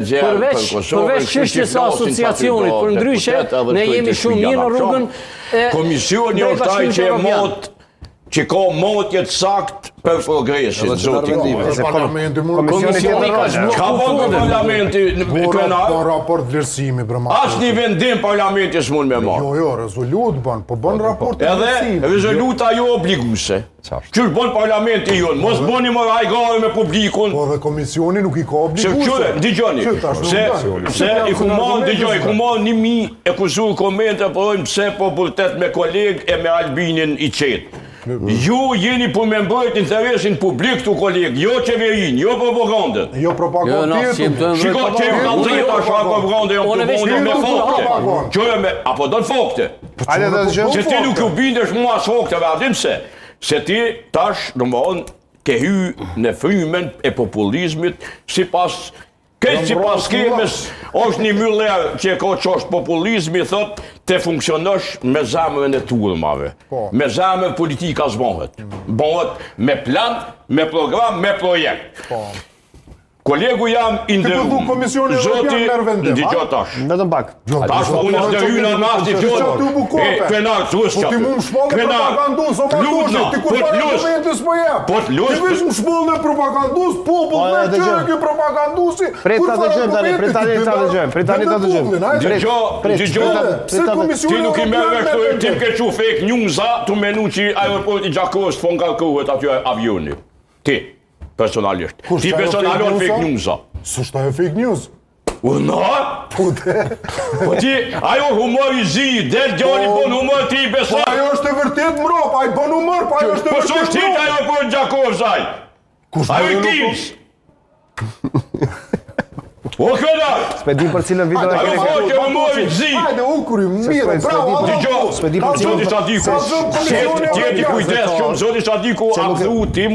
Përveç çështjes së asociacionit, për ndryshe, ne jemi shumë mirë në rrugën e Komisioni është ai që që ka motje të sakt për progresin. Komisioni ka bën parlamenti Po raport vlerësimi për ma. As një vendim parlamenti s'mund me marrë. Jo, rezolut bën, po bën raport vlerësimi. Edhe rezoluta jo obliguese. Qysh bën parlamenti jon, mos bëni më hajgare me publikun. Po dhe komisioni nuk i ka obliguese. Se dëgjoni. Se i kumon dëgjoj, kumon 1000 e kuzuar komente po pse po bultet me koleg e me Albinin i qet. Ju jeni për me mbrojt interesin publik të kolegë, jo qeverin, jo propagandën. Jo propagandën. Shiko që ju ka drejta shka propagandën jo të bëndë me fakte. Apo do në fakte. Se ti nuk ju bindesh mua as fakte, vërdim se. Se ti tash, në mëon, ke hy në frymen e populizmit, si pas skemës, është një myllerë që ka qosht populizmi, thot, të funksionosh me zamërën e turmave. Me zamërën politika s'bëhet. Bëhet me plan, me program, me projekt. Kolegu jam indërru. Zoti, ndigjo tash. Vetëm pak. Tash po unë të hyna në asë një fjallë. Krenar, të usë qatë. Po ti mu më shpollë në propagandus, o Mandushi, ti kur parë dokumentis po jep. Ti vish më shpollë në propagandus, popull me qërë kjo propagandusi. Prit ta dëgjojmë tani, prit tani ta dëgjojmë. Ti nuk i merë kështu, ti ke që fake newsa, të menu që aeroporti Gjakovës të fonga kërët aty avioni. Ti. Personalisht. Ti personalisht fake news. Së shta e fake news? Na? Po ti, ajo humor i zi, del gjoni bon humor ti i besoj. Po ajo është e vërtet mrop, ajo bon humor, po ajo është e vërtet mrop. Po së shtit ajo për në Gjakovës aj. Ajo i tims. O këllar! S'pedim për cilën video e kene ka. Ajo që humor i zi. Hajde, ukuri, mire, bravo, S'pedim për cilën. Zoti Shadiku, qëti kujdes shumë, Zoti Shadiku, abdu ti